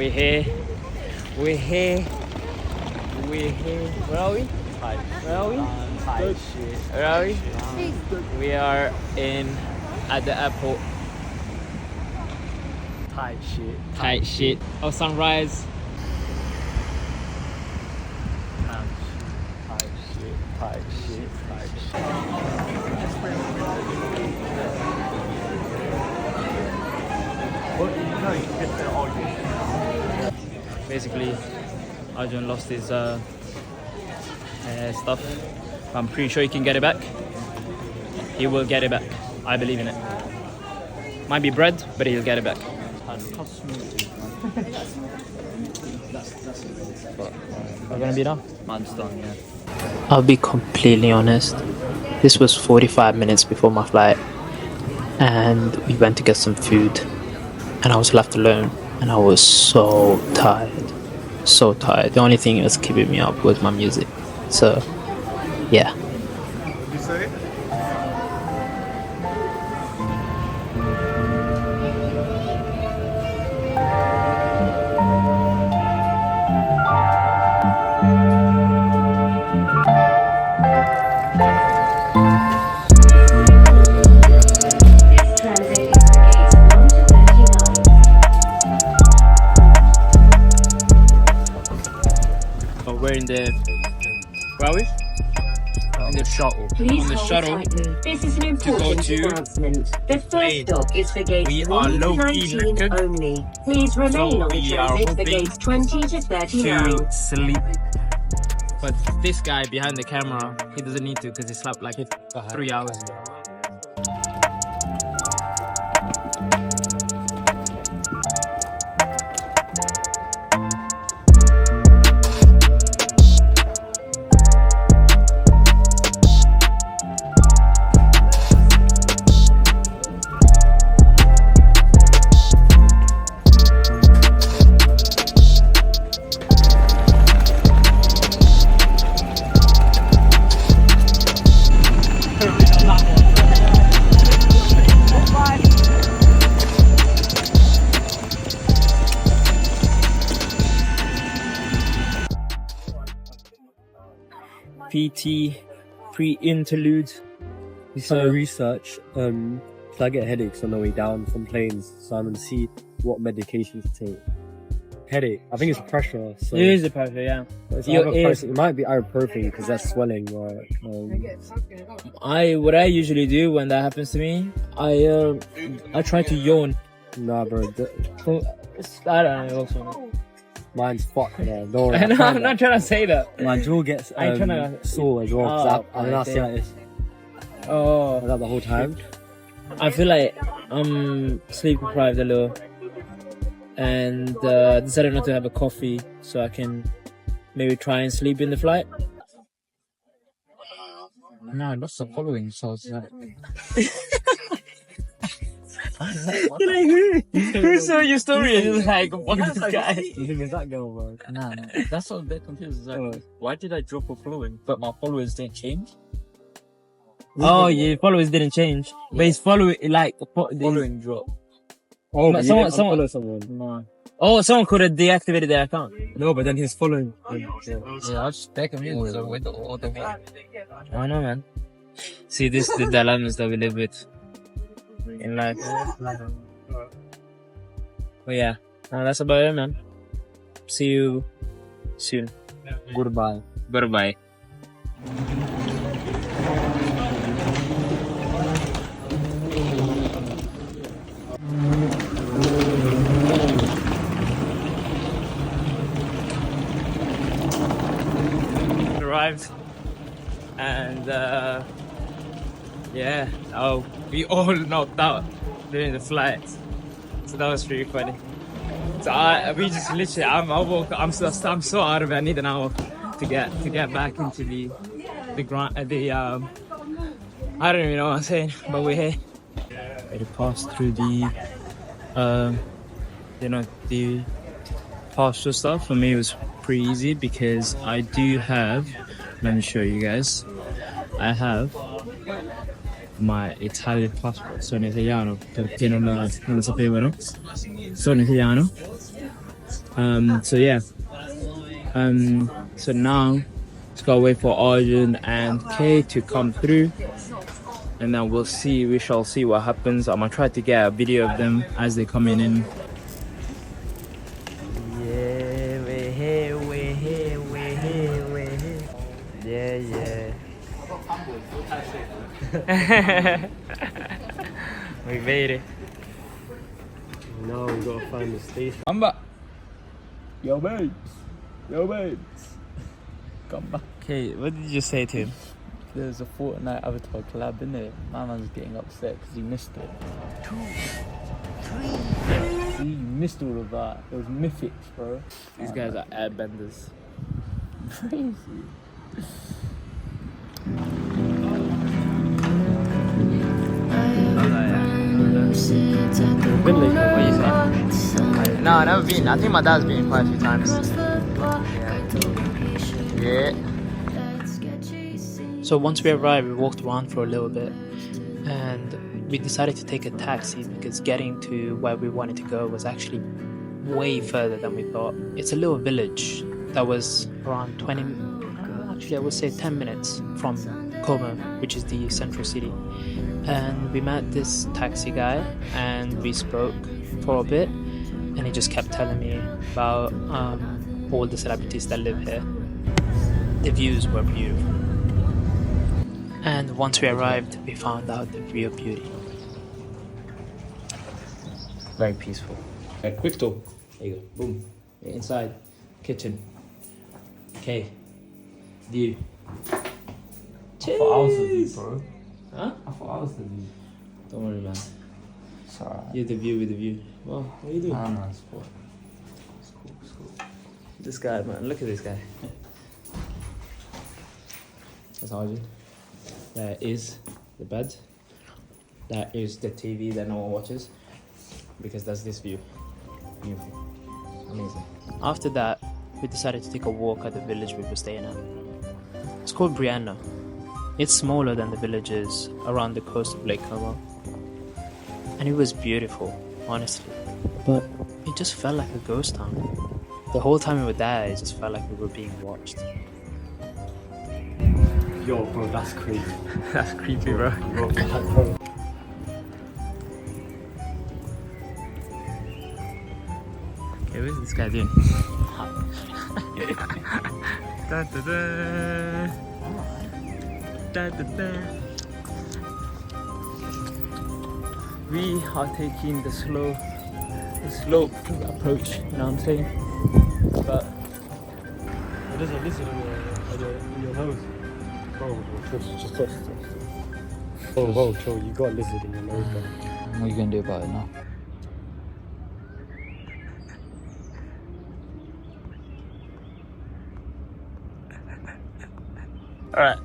We're here. We're here. We're here. Where are we? Where are we? Tight shit. Where are we? We are at the airport. Tight shit. Tight shit. Oh, sunrise. Tight shit. Tight shit. Tight shit. No, you just said all you. Basically, Arjan lost his stuff. I'm pretty sure he can get it back. He will get it back. I believe in it. Might be bread, but he'll get it back. We're gonna be done. Mine's done, yeah. I'll be completely honest. This was 45 minutes before my flight, and we went to get some food, and I was left alone, and I was so tired. So tired. The only thing that was keeping me up was my music. So, yeah. You say? We're in the... Where are we? In the shuttle. Please on the hold shuttle tightly. This is an important to announcement. The first stop is for gate we are low-key 19 naked. only. Please remain on the we are transit for hoping gates 20 to 39. to sleep. But this guy behind the camera, he doesn't need to because he slept like 3 hours. PT pre-interlude. We started research. I get headaches on the way down from planes, so I'm gonna see what medication to take. Headache. I think it's pressure. So It is the pressure, yeah. it's Your either ears- it might be ibuprofen because that's swelling. Or What I usually do when that happens to me, I try to yawn. nah, bro. I don't know. Also. Mine's fucked. Don't worry. I know, I'm not trying to say that. My jaw gets I ain't tryna- sore as well. I mean, I see like this Oh, like that the whole time. I feel like I'm sleep deprived a little, and decided not to have a coffee so I can maybe try and sleep in the flight. No, I lost the following, so I was like... Who saw your story and was like, what is this guy? You think it's that girl, bro? Nah, that's what I'm a bit confused. Like, why did I drop a following, but my followers didn't change? Oh, your followers didn't change, but his following like Following drop. Oh, But but someone- someone, someone. No. Oh, someone could have deactivated their account. No, but then he's following. Yeah, I was just back confused. So with all the way. I know, man. See, this is the dilemmas that we live with in life. But yeah, that's about it, man. See you soon. Goodbye. Goodbye. Arrived, and yeah, we all knocked out during the flight, so that was pretty funny. So we just literally, I'm so out of it. I need an hour to get back into the ground, I don't even know what I'm saying, but we're here. We passed through the the posture stuff. For me, it was pretty easy because I do have. Let me show you guys. I have my Italian passport. Sono italiano perché non lo sapevano. Sono italiano. So yeah. So now let's go wait for Arjan and Kay to come through, and then we'll see. We shall see what happens. I'm gonna try to get a video of them as they're coming in. Yeah, we're here, we're here, we're here, we're here. Yeah, yeah. We made it. Now we gotta find the station. I'm back. Yo, babes. Yo, babes. Come back. Okay, what did you say to him? There's a Fortnite Avatar collab, innit? My man's getting upset because he missed it. 2, 3. See, you missed all of that. It was mythics, bro. These guys are airbenders. Crazy. Been late. What are you saying? No, I've never been. I think my dad's been quite a few times. Yeah. So once we arrived, we walked around for a little bit, and we decided to take a taxi because getting to where we wanted to go was actually way further than we thought. It's a little village that was around 20, actually I would say 10 minutes from Como, which is the central city. And we met this taxi guy and we spoke for a bit, and he just kept telling me about all the celebrities that live here. The views were beautiful. And once we arrived, we found out the real beauty. Very peaceful. A quick tour. There you go. Boom. You're inside. Kitchen. Okay. View. I thought I was the view, bro. Huh? I thought I was the view. Don't worry, man. It's alright. You're the view with the view. Well, what are you doing? No, it's cool. It's cool, it's cool. This guy, man. Look at this guy. That's Arjan. There is the bed. That is the TV that no one watches. Because that's this view. Beautiful. Amazing. After that, we decided to take a walk at the village we were staying at. It's called Brianna. It's smaller than the villages around the coast of Lake Como. And it was beautiful, honestly. But it just felt like a ghost town. The whole time we were there, it just felt like we were being watched. Yo, bro, that's crazy. That's creepy, bro. Bro. Okay, what is this guy doing? Da, da, da. Da, da, da. We are taking the slow approach, you know what I'm saying? But There's a lizard in your nose. Bro, just touch. Whoa, chill. You got a lizard in your nose, bro. What are you gonna do about it now? alright.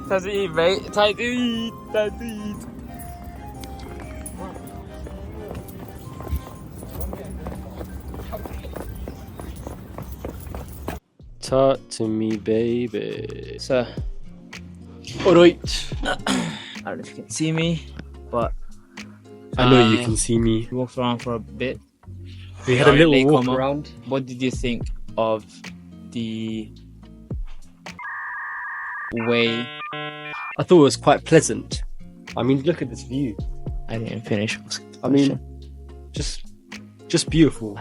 Time to eat, mate. Time to eat. Time to eat. Talk to me, baby. So, Alright. I don't know if you can see me, but I know you can see me. we walked around for a bit. We had a little Lake walk Como. around. What did you think of the way? I thought it was quite pleasant. I mean, look at this view. I didn't finish. I mean, just beautiful.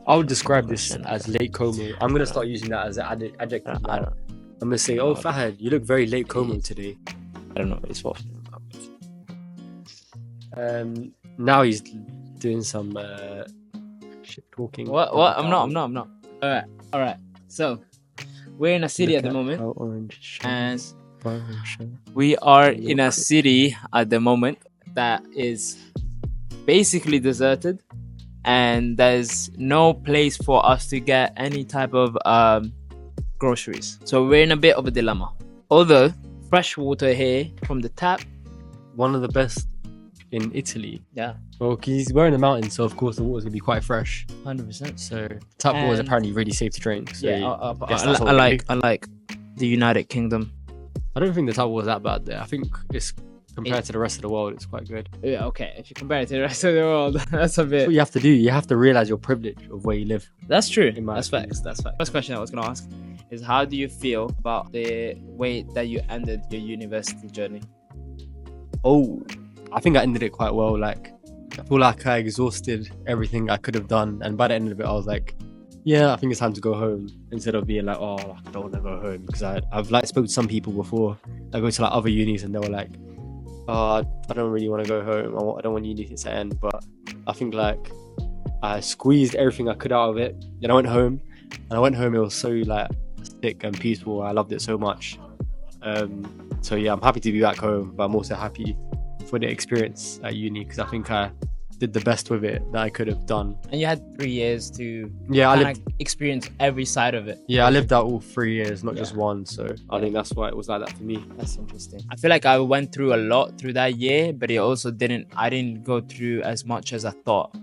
I would describe this as Lake Como. I'm gonna start using that as an adjective. I now. don't. I'm gonna say, oh Fahad, you look very Lake Como today. I don't know what it's for. Now he's doing some shit talking. What? I'm not. All right. So, we're in a city at the moment, and we are in a city at the moment that is basically deserted, and there's no place for us to get any type of groceries. So we're in a bit of a dilemma. Although fresh water here from the tap, One of the best in Italy. yeah, Well, he's wearing a mountain, so of course the water's gonna be quite fresh. 100%. So tap water is And- apparently really safe to drink. So Yeah, guess that's what we I like the United Kingdom. I don't think the tap water is that bad there. I think it's Compared to the rest of the world, it's quite good. Yeah, okay. If you compare it to the rest of the world, that's a That's bit. what you have to do. You have to realize your privilege of where you live. That's true. In my That's opinion. facts. That's facts. First question I was gonna ask is, how do you feel about the way that you ended your university journey? Oh, I think I ended it quite well. Like, I feel like I exhausted everything I could have done, and by the end of it, I was like, yeah, I think it's time to go home. Instead of being like, oh, I don't want to go home, because I've like spoke to some people before. I go to like other unis, and they were like, oh, I don't really want to go home. I don't want uni to end. But I think like I squeezed everything I could out of it. Then I went home, and I went home. It was so like sick and peaceful. I loved it so much. So yeah, I'm happy to be back home, but I'm also happy for the experience at uni, because I think I did the best with it that I could have done. And you had 3 years to Yeah, experience every side of it. I lived out all 3 years, not just one. So I think that's why it was like that for me. That's interesting. I feel like I went through a lot through that year, but I didn't go through as much as I thought.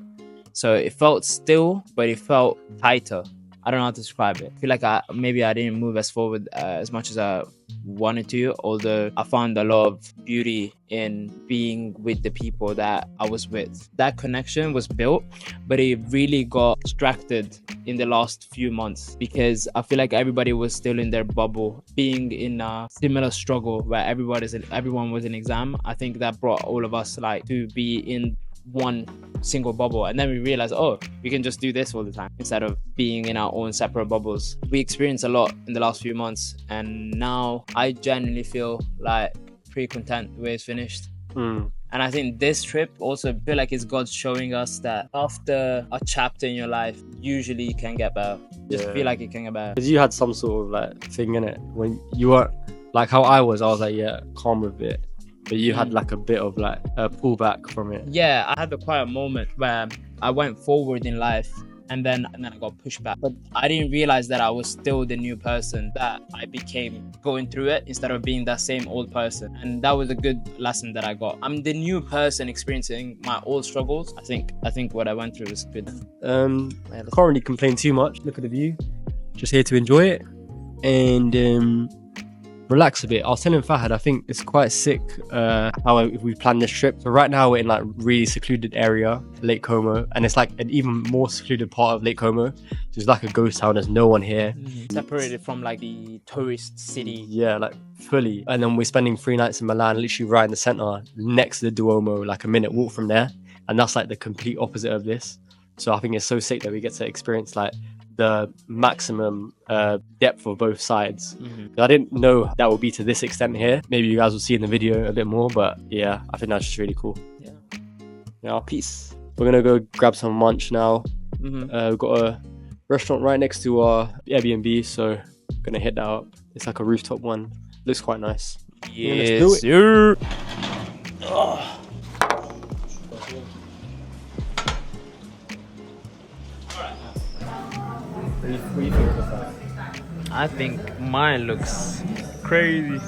So it felt still, but it felt tighter. I don't know how to describe it. I feel like maybe I didn't move as forward as much as I wanted to, although I found a lot of beauty in being with the people that I was with. That connection was built, but it really got distracted in the last few months, because I feel like everybody was still in their bubble, being in a similar struggle where everyone was in exam. I think that brought all of us like to be in one single bubble, and then we realized, oh, we can just do this all the time instead of being in our own separate bubbles. We experienced a lot in the last few months, and now I genuinely feel like pretty content the way it's finished. And I think this trip also feel like it's God showing us that after a chapter in your life, usually you can get better. Just feel like it can get better. Because you had some sort of like thing in it when you weren't like how I was like, yeah, calm with it. But you had like a bit of like a pullback from it. Yeah, I had a quiet moment where I went forward in life, and then I got pushed back. But I didn't realize that I was still the new person that I became going through it, instead of being that same old person. And that was a good lesson that I got. I'm the new person experiencing my old struggles. I think what I went through was good. Can't really complain too much. Look at the view. Just here to enjoy it and relax a bit. I was telling Fahad, I think it's quite sick how we planned this trip. So right now we're in like really secluded area, Lake Como, and it's like an even more secluded part of Lake Como. So it's like a ghost town. There's no one here. Separated from like the tourist city. Yeah, like fully. And then we're spending 3 nights in Milan, literally right in the center, next to the Duomo, like a minute walk from there. And that's like the complete opposite of this. So I think it's so sick that we get to experience like the maximum depth of both sides. I didn't know that would be to this extent here. Maybe you guys will see in the video a bit more, but yeah, I think that's just really cool. Yeah, peace. We're gonna go grab some lunch now. We've got a restaurant right next to our Airbnb, so I'm gonna hit that up. It's like a rooftop one. Looks quite nice. Yes, let's do it. sir. I think mine looks crazy.